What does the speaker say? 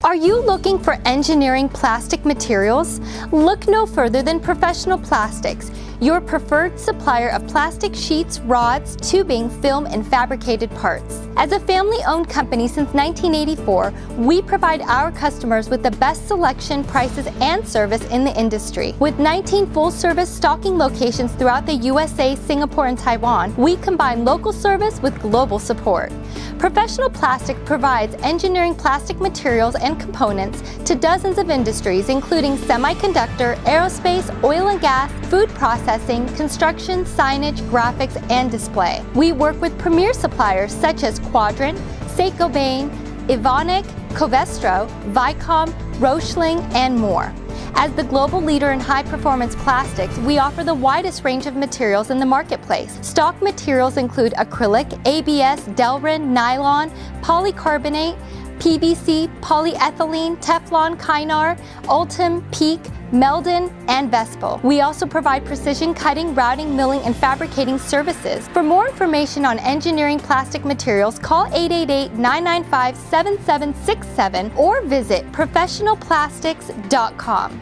Are you looking for engineering plastic materials? Look no further than Professional Plastics, your preferred supplier of plastic sheets, rods, tubing, film, and fabricated parts. As a family-owned company since 1984, we provide our customers with the best selection, prices, and service in the industry. With 19 full-service stocking locations throughout the USA, Singapore, and Taiwan, we combine local service with global support. Professional Plastic provides engineering plastic materials and components to dozens of industries, including semiconductor, aerospace, oil and gas, food processing, construction, signage, graphics, and display. We work with premier suppliers such as Quadrant, Saint-Gobain, Evonik, Covestro, Vicom, Rochling, and more. As the global leader in high-performance plastics, we offer the widest range of materials in the marketplace. Stock materials include acrylic, ABS, Delrin, nylon, polycarbonate, PVC, polyethylene, Teflon, Kynar, Ultim, Peak, Meldon, and Vespel. We also provide precision cutting, routing, milling, and fabricating services. For more information on engineering plastic materials, call 888-995-7767 or visit professionalplastics.com.